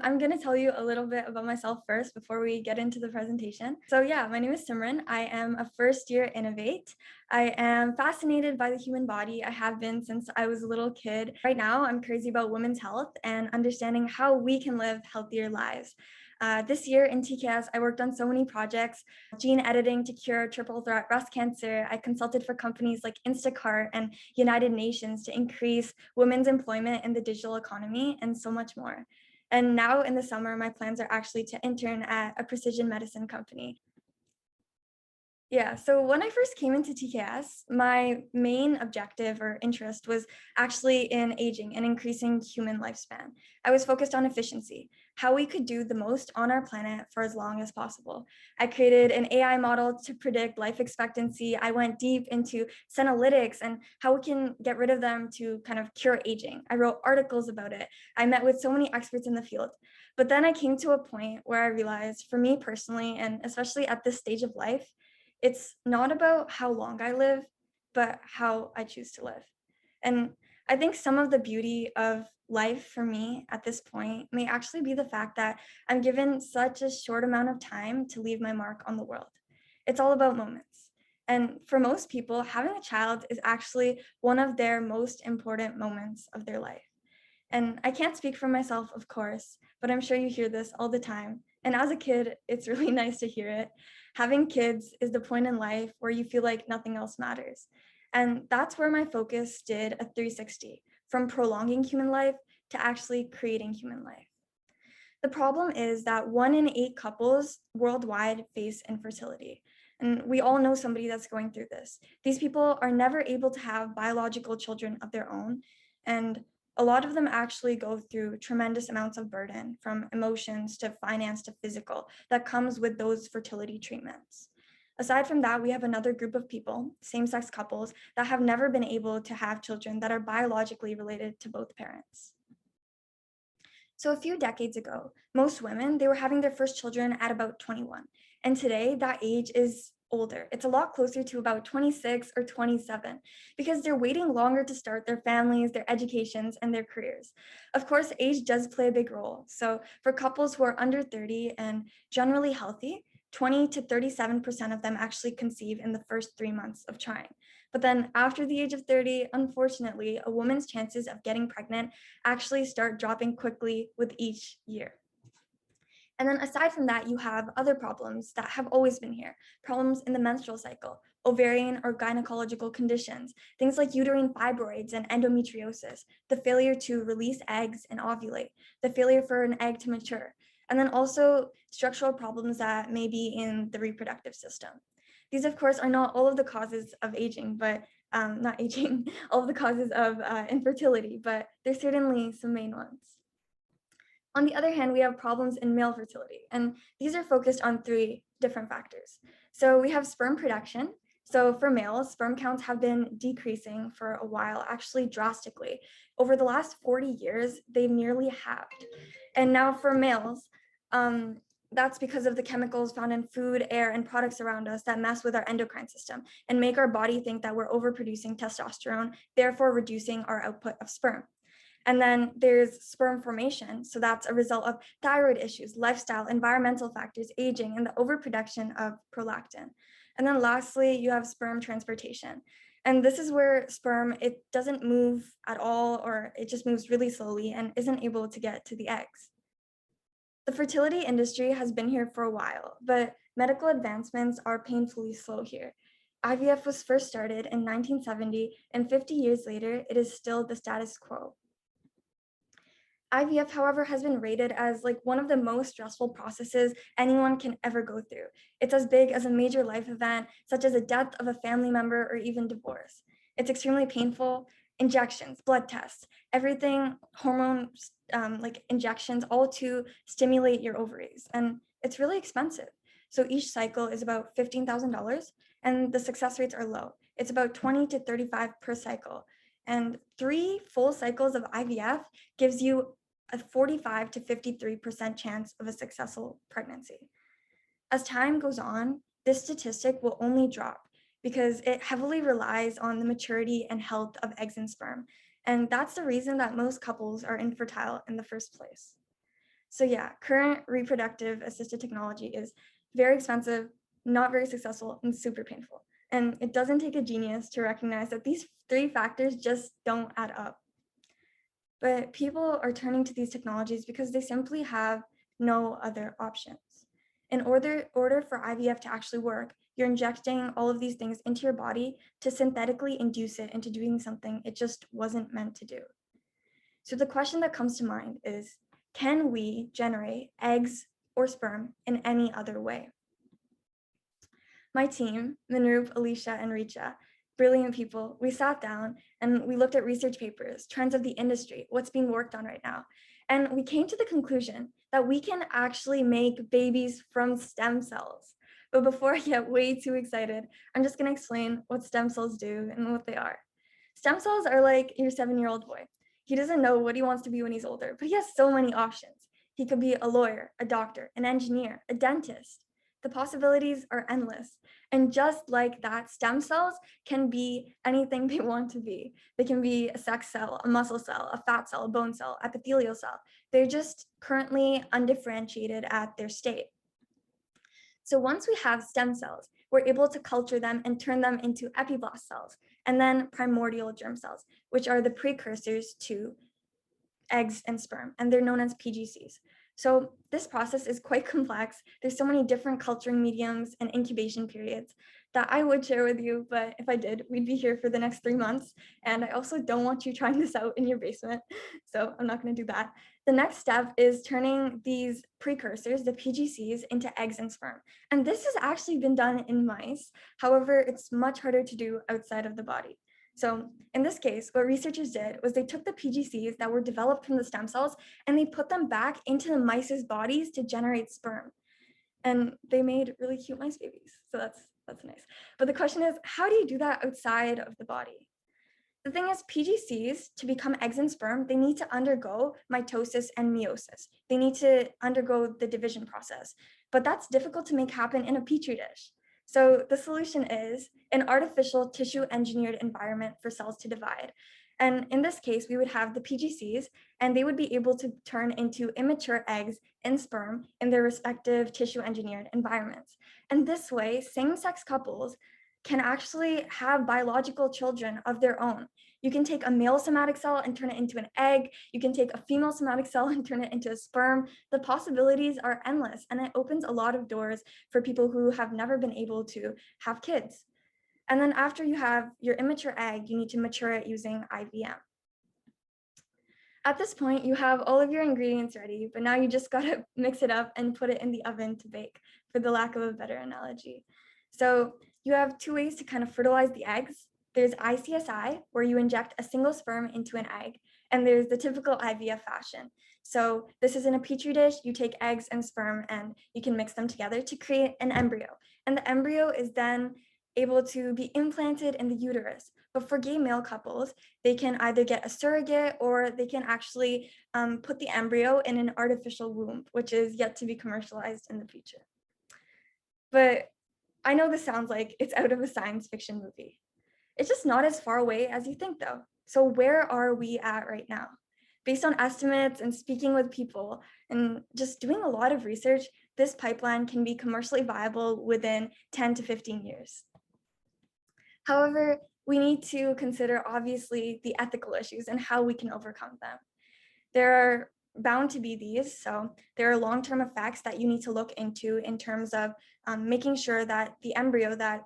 I'm going to tell you a little bit about myself first before we get into the presentation. So yeah, my name is Simran. I am a first year Innovate. I am fascinated by the human body. I have been since I was a little kid. Right now, I'm crazy about women's health and understanding how we can live healthier lives. This year in TKS, I worked on so many projects, gene editing to cure triple threat breast cancer. I consulted for companies like Instacart and United Nations to increase women's employment in the digital economy, and so much more. And now in the summer, my plans are actually to intern at a precision medicine company. Yeah, so when I first came into TKS, my main objective or interest was actually in aging and increasing human lifespan. I was focused on efficiency, how we could do the most on our planet for as long as possible. I created an AI model to predict life expectancy. I went deep into senolytics and how we can get rid of them to kind of cure aging. I wrote articles about it. I met with so many experts in the field. But then I came to a point where I realized, for me personally, and especially at this stage of life, it's not about how long I live, but how I choose to live. And I think some of the beauty of life for me at this point may actually be the fact that I'm given such a short amount of time to leave my mark on the world. It's all about moments. And for most people, having a child is actually one of their most important moments of their life. And I can't speak for myself, of course, but I'm sure you hear this all the time. And as a kid, it's really nice to hear it. Having kids is the point in life where you feel like nothing else matters. And that's where my focus did a 360, from prolonging human life to actually creating human life. The problem is that 1 in 8 couples worldwide face infertility. And we all know somebody that's going through this. These people are never able to have biological children of their own. And a lot of them actually go through tremendous amounts of burden, from emotions to finance to physical, that comes with those fertility treatments. Aside from that, we have another group of people, same-sex couples, that have never been able to have children that are biologically related to both parents. So a few decades ago, most women, they were having their first children at about 21. And today that age is older. It's a lot closer to about 26 or 27 because they're waiting longer to start their families, their educations, and their careers. Of course, age does play a big role. So for couples who are under 30 and generally healthy, 20 to 37% of them actually conceive in the first 3 months of trying. But then after the age of 30, unfortunately, a woman's chances of getting pregnant actually start dropping quickly with each year. And then aside from that, you have other problems that have always been here, problems in the menstrual cycle, ovarian or gynecological conditions, things like uterine fibroids and endometriosis, the failure to release eggs and ovulate, the failure for an egg to mature, and then also structural problems that may be in the reproductive system. These, of course, are not all of the causes of aging, but not aging, all of the causes of infertility, but there's certainly some main ones. On the other hand, we have problems in male fertility, and these are focused on 3 different factors. So we have sperm production. So for males, sperm counts have been decreasing for a while, actually drastically. Over the last 40 years, they've nearly halved. And now for males, that's because of the chemicals found in food, air, and products around us that mess with our endocrine system and make our body think that we're overproducing testosterone, therefore reducing our output of sperm. And then there's sperm formation. So that's a result of thyroid issues, lifestyle, environmental factors, aging, and the overproduction of prolactin. And then lastly, you have sperm transportation. And this is where sperm, it doesn't move at all, or it just moves really slowly and isn't able to get to the eggs. The fertility industry has been here for a while, but medical advancements are painfully slow here. IVF was first started in 1970, and 50 years later, it is still the status quo. IVF, however, has been rated as like one of the most stressful processes anyone can ever go through. It's as big as a major life event, such as a death of a family member or even divorce. It's extremely painful. Injections, blood tests, everything, hormones, like injections, all to stimulate your ovaries. And it's really expensive. So each cycle is about $15,000, and the success rates are low. It's about 20 to 35 per cycle. And 3 full cycles of IVF gives you a 45 to 53% chance of a successful pregnancy. As time goes on, this statistic will only drop because it heavily relies on the maturity and health of eggs and sperm. And that's the reason that most couples are infertile in the first place. So yeah, current reproductive assisted technology is very expensive, not very successful, and super painful. And it doesn't take a genius to recognize that these three factors just don't add up. But people are turning to these technologies because they simply have no other options. In order for IVF to actually work, you're injecting all of these things into your body to synthetically induce it into doing something it just wasn't meant to do. So the question that comes to mind is, can we generate eggs or sperm in any other way? My team, Manroop, Alicia, and Richa, brilliant people, we sat down and we looked at research papers, trends of the industry, what's being worked on right now. And we came to the conclusion that we can actually make babies from stem cells. But before I get way too excited, I'm just gonna explain what stem cells do and what they are. Stem cells are like your 7-year-old boy. He doesn't know what he wants to be when he's older, but he has so many options. He could be a lawyer, a doctor, an engineer, a dentist. The possibilities are endless. And just like that, stem cells can be anything they want to be. They can be a sex cell, a muscle cell, a fat cell, a bone cell, epithelial cell. They're just currently undifferentiated at their state. So once we have stem cells, we're able to culture them and turn them into epiblast cells, and then primordial germ cells, which are the precursors to eggs and sperm, and they're known as PGCs. So this process is quite complex. There's so many different culturing mediums and incubation periods that I would share with you, but if I did, we'd be here for the next 3 months. And I also don't want you trying this out in your basement, so I'm not gonna do that. The next step is turning these precursors, the PGCs, into eggs and sperm. And this has actually been done in mice. However, it's much harder to do outside of the body. So in this case, what researchers did was they took the PGCs that were developed from the stem cells and they put them back into the mice's bodies to generate sperm. And they made really cute mice babies. So that's nice. But the question is, how do you do that outside of the body? The thing is, PGCs, to become eggs and sperm, they need to undergo mitosis and meiosis. They need to undergo the division process. But that's difficult to make happen in a petri dish. So the solution is an artificial tissue engineered environment for cells to divide. And in this case, we would have the PGCs, and they would be able to turn into immature eggs and sperm in their respective tissue engineered environments. And this way, same-sex couples can actually have biological children of their own. You can take a male somatic cell and turn it into an egg. You can take a female somatic cell and turn it into a sperm. The possibilities are endless, and it opens a lot of doors for people who have never been able to have kids. And then after you have your immature egg, you need to mature it using IVM. At this point, you have all of your ingredients ready, but now you just gotta mix it up and put it in the oven to bake, for the lack of a better analogy. So you have 2 ways to kind of fertilize the eggs. There's ICSI, where you inject a single sperm into an egg, and there's the typical IVF fashion. So this is in a petri dish, you take eggs and sperm and you can mix them together to create an embryo. And the embryo is then able to be implanted in the uterus. But for gay male couples, they can either get a surrogate or they can actually put the embryo in an artificial womb, which is yet to be commercialized in the future. But I know this sounds like it's out of a science fiction movie. It's just not as far away as you think, though. So where are we at right now? Based on estimates and speaking with people and just doing a lot of research, this pipeline can be commercially viable within 10 to 15 years. However, we need to consider, obviously, the ethical issues and how we can overcome them. There are bound to be these, so there are long-term effects that you need to look into in terms of making sure that the embryo that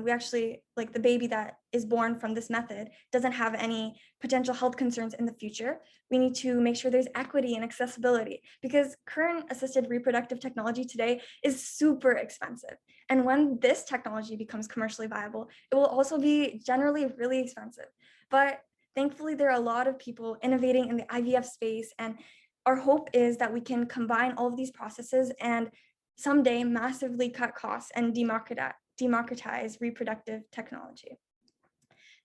we actually, like the baby that is born from this method, doesn't have any potential health concerns in the future. We need to make sure there's equity and accessibility, because current assisted reproductive technology today is super expensive. And when this technology becomes commercially viable, it will also be generally really expensive. But thankfully, there are a lot of people innovating in the IVF space, and our hope is that we can combine all of these processes and someday massively cut costs and democratize reproductive technology.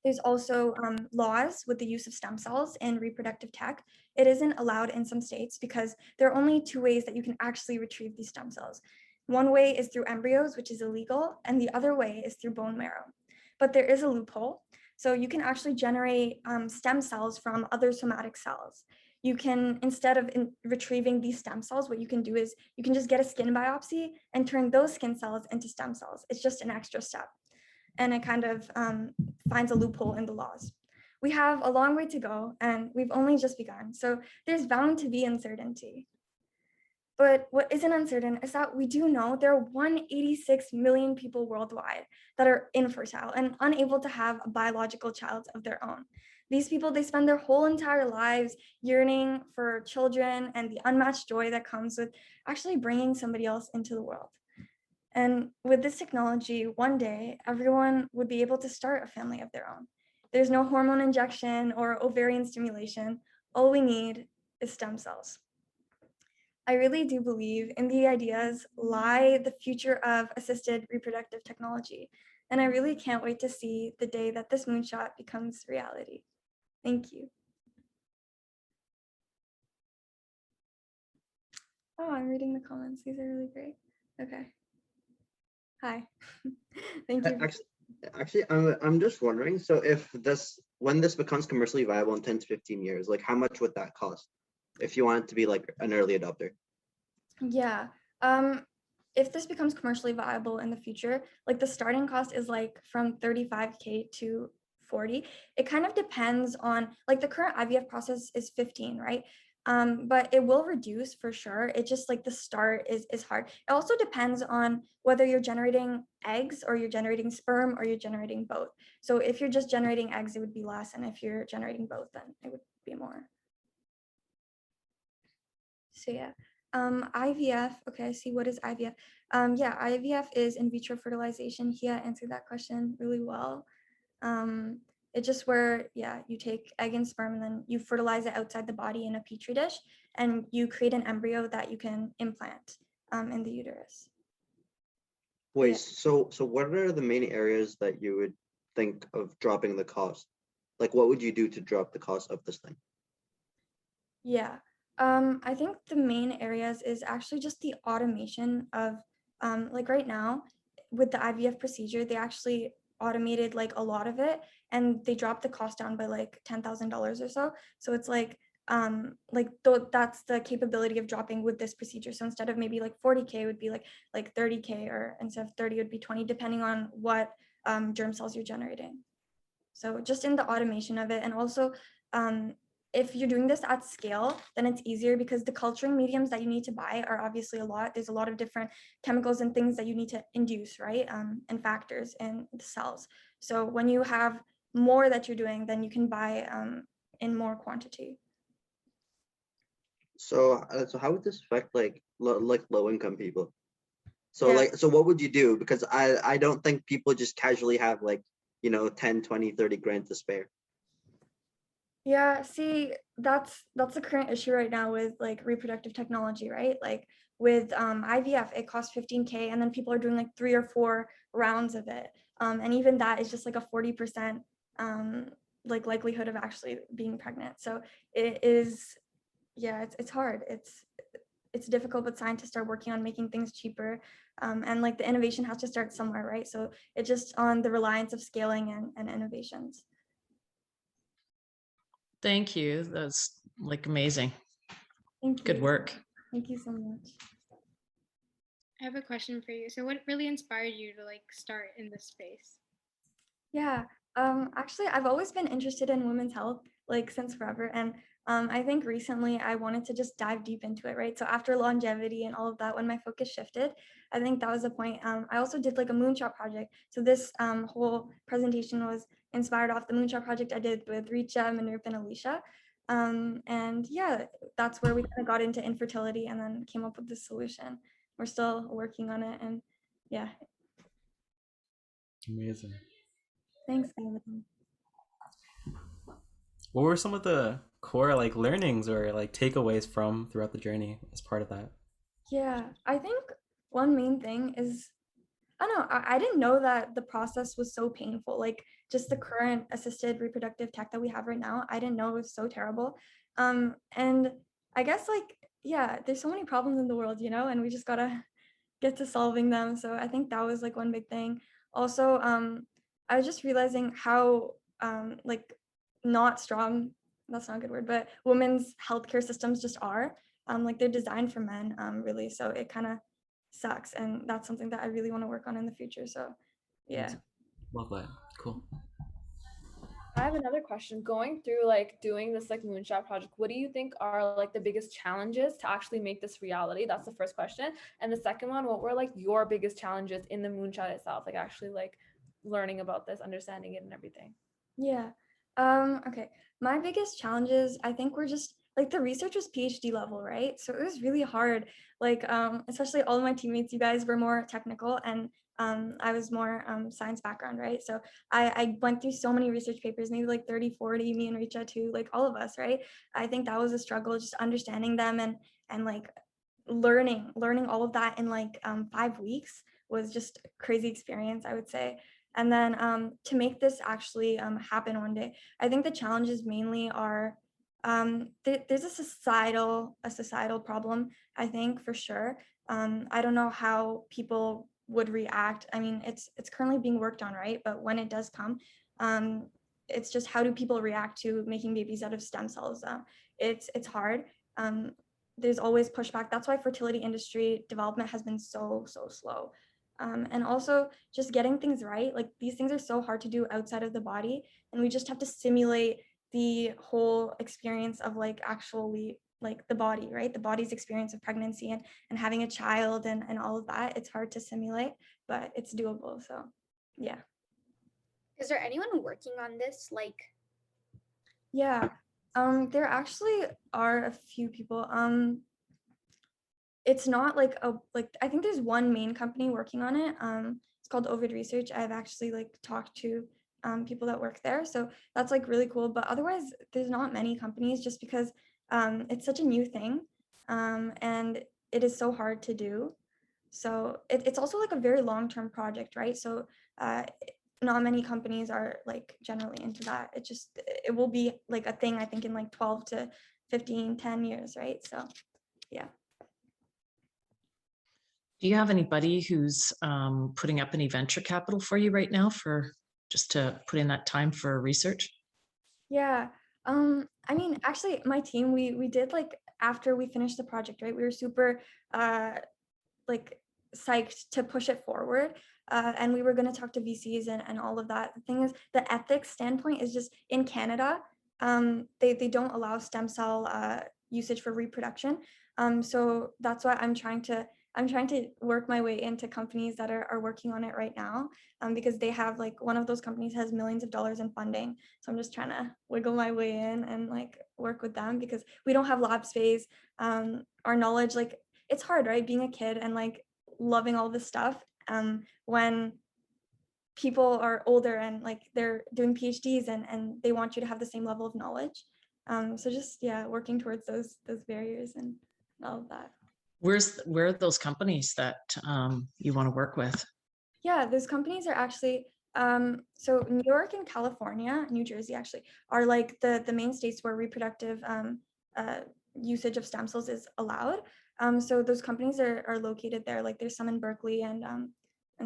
There's also laws with the use of stem cells in reproductive tech. It isn't allowed in some states because there are only 2 ways that you can actually retrieve these stem cells. One way is through embryos, which is illegal, and the other way is through bone marrow. But there is a loophole. So you can actually generate stem cells from other somatic cells. you can, instead of retrieving these stem cells, what you can do is you can just get a skin biopsy and turn those skin cells into stem cells. It's just an extra step. And it kind of finds a loophole in the laws. We have a long way to go, and we've only just begun. So there's bound to be uncertainty. But what isn't uncertain is that we do know there are 186 million people worldwide that are infertile and unable to have a biological child of their own. These people, they spend their whole entire lives yearning for children and the unmatched joy that comes with actually bringing somebody else into the world. And with this technology, one day, everyone would be able to start a family of their own. There's no hormone injection or ovarian stimulation. All we need is stem cells. I really do believe in the ideas lie the future of assisted reproductive technology. And I really can't wait to see the day that this moonshot becomes reality. Thank you. Oh, I'm reading the comments. These are really great. Okay. Hi. Thank you. Actually, I'm just wondering. So, when this becomes commercially viable in 10 to 15 years, like how much would that cost if you wanted to be like an early adopter? Yeah. If this becomes commercially viable in the future, like the starting cost is like from 35K to 40. It kind of depends on, like, the current IVF process is 15, right? But it will reduce for sure. It just, like, the start is hard. It also depends on whether you're generating eggs or you're generating sperm or you're generating both. So if you're just generating eggs, it would be less. And if you're generating both, then it would be more. So yeah. IVF, okay, I see. What is IVF? Yeah, IVF is in vitro fertilization. Hia answered that question really well. It's just where, yeah, you take egg and sperm and then you fertilize it outside the body in a petri dish, and you create an embryo that you can implant in the uterus. Wait, Yeah. so what are the main areas that you would think of dropping the cost? Like, what would you do to drop the cost of this thing? Yeah, I think the main areas is actually just the automation of, like right now, with the IVF procedure, they actually automated like a lot of it, and they dropped the cost down by like $10,000 or so. So it's like that's the capability of dropping with this procedure. So instead of maybe like 40K, it would be like 30K, or instead of 30, it would be 20, depending on what germ cells you're generating. So just in the automation of it, and also if you're doing this at scale, then it's easier because the culturing mediums that you need to buy are obviously a lot. There's a lot of different chemicals and things that you need to induce, right? And factors in the cells. So when you have more that you're doing, then you can buy in more quantity. So, so how would this affect like low income people? So Yeah. so what would you do? Because I don't think people just casually have like, 10, 20, 30 grand to spare. Yeah, see, that's the current issue right now with like reproductive technology, right? Like with IVF, it costs 15K, and then people are doing like 3 or 4 rounds of it. And even that is just like a 40% like likelihood of actually being pregnant. So it is, yeah, it's hard. It's difficult, but scientists are working on making things cheaper. And like the innovation has to start somewhere, right? So it's just on the reliance of scaling and innovations. Thank you. That's like amazing. Thank you. Good work. Thank you so much. I have a question for you. So what really inspired you to like start in this space? Yeah, actually, I've always been interested in women's health, like since forever. And I think recently I wanted to just dive deep into it, right? So after longevity and all of that, when my focus shifted, I think that was the point. I also did like a moonshot project. So this whole presentation was inspired off the moonshot project I did with Richa, Manrup, and Alicia. And yeah, that's where we kind of got into infertility and then came up with this solution. We're still working on it, and yeah. Amazing. Thanks, David. What were some of the core like learnings or like takeaways from throughout the journey as part of that? Yeah, I think one main thing is, I don't know, I didn't know that the process was so painful. Like just the current assisted reproductive tech that we have right now, I didn't know it was so terrible. And I guess like, yeah, there's so many problems in the world, and we just gotta get to solving them. So I think that was like one big thing. Also, I was just realizing how like not strong that's not a good word, but women's healthcare systems just are. Like they're designed for men, really. So it kind of sucks. And that's something that I really want to work on in the future. So yeah. Love that. Cool. I have another question. Going through like doing this like moonshot project, what do you think are like the biggest challenges to actually make this reality? That's the first question. And the second one, what were like your biggest challenges in the moonshot itself? Like actually like learning about this, understanding it and everything. Yeah. Okay. My biggest challenges, I think, were just like the research was PhD level, right? So it was really hard. Like, especially all of my teammates, you guys were more technical, and I was more science background, right? So I went through so many research papers, maybe like 30, 40, me and Richa too, like all of us, right? I think that was a struggle, just understanding them and like learning all of that in like 5 weeks was just a crazy experience, I would say. And then to make this actually happen one day, I think the challenges mainly are there's a societal problem, I think, for sure. I don't know how people would react. I mean, it's currently being worked on, right? But when it does come, it's just how do people react to making babies out of stem cells? It's hard. There's always pushback. That's why fertility industry development has been so slow. And also just getting things right. Like these things are so hard to do outside of the body, and we just have to simulate the whole experience of like actually like the body, right? The body's experience of pregnancy and having a child and all of that. It's hard to simulate, but it's doable. So yeah. Is there anyone working on this? Like, Yeah. There actually are a few people. It's not like I think there's one main company working on it. It's called Ovid Research. I've actually like talked to people that work there, so that's like really cool. But otherwise, there's not many companies, just because it's such a new thing, and it is so hard to do. So it's also like a very long-term project, right? So not many companies are like generally into that. It will be like a thing, I think, in like 12 to 15, 10 years, right? So yeah. Do you have anybody who's putting up any venture capital for you right now for just to put in that time for research? Yeah. I mean, actually, my team, we did like after we finished the project, right? We were super like psyched to push it forward. And we were going to talk to VCs and all of that. The thing is, the ethics standpoint is just in Canada, they don't allow stem cell usage for reproduction. So that's why I'm trying to work my way into companies that are working on it right now, because they have like one of those companies has millions of dollars in funding. So I'm just trying to wiggle my way in and like work with them, because we don't have lab space. Our knowledge, like it's hard, right? Being a kid and like loving all this stuff when people are older and like they're doing PhDs and they want you to have the same level of knowledge. So just, yeah, working towards those barriers and all of that. Where are those companies that you want to work with? Yeah, those companies are actually, so New York and California, New Jersey actually, are like the main states where reproductive usage of stem cells is allowed. So those companies are located there. Like there's some in Berkeley and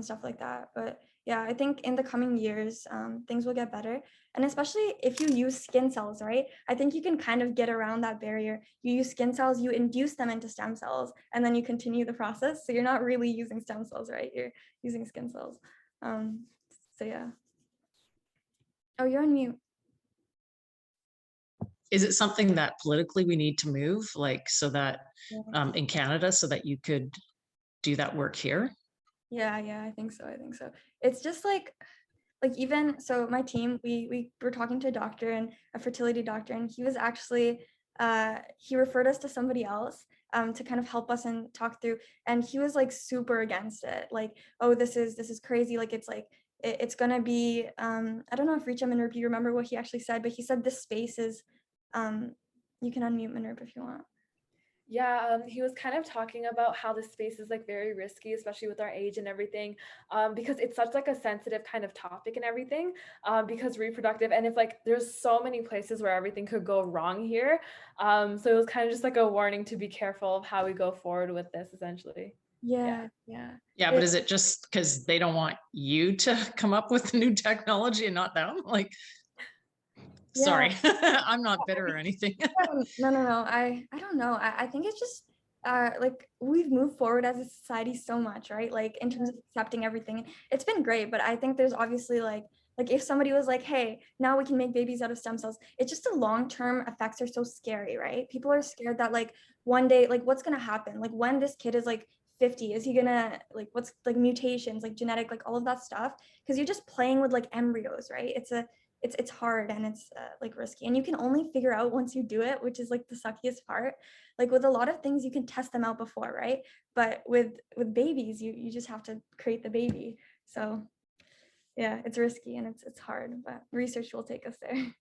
stuff like that. But yeah, I think in the coming years, things will get better. And especially if you use skin cells, right? I think you can kind of get around that barrier. You use skin cells, you induce them into stem cells, and then you continue the process. So you're not really using stem cells, right? You're using skin cells. So yeah. Oh, you're on mute. Is it something that politically we need to move, like so that in Canada, so that you could do that work here? Yeah, I think so. It's just like even so my team, we were talking to a doctor and a fertility doctor, and he was actually he referred us to somebody else to kind of help us and talk through, and he was like super against it, like, oh, this is crazy, like it's gonna be I don't know if Richa Minerva, you remember what he actually said, but he said this space is you can unmute Minerva if you want. Yeah, he was kind of talking about how this space is like very risky, especially with our age and everything, because it's such like a sensitive kind of topic and everything, because reproductive, and if like there's so many places where everything could go wrong here. So it was kind of just like a warning to be careful of how we go forward with this, essentially. Yeah. But is it just because they don't want you to come up with new technology and not them? Like, Sorry, Yeah. I'm not bitter or anything. No. I don't know. I think it's just like we've moved forward as a society so much, right? Like in terms of accepting everything. It's been great, but I think there's obviously like if somebody was like, hey, now we can make babies out of stem cells, it's just the long-term effects are so scary, right? People are scared that like one day, like what's gonna happen? Like when this kid is like 50, is he gonna like what's like mutations, like genetic, like all of that stuff? Because you're just playing with like embryos, right? It's hard and it's like risky, and you can only figure out once you do it, which is like the suckiest part. Like with a lot of things you can test them out before, right? But with babies you just have to create the baby. So yeah, it's risky and it's hard, but research will take us there.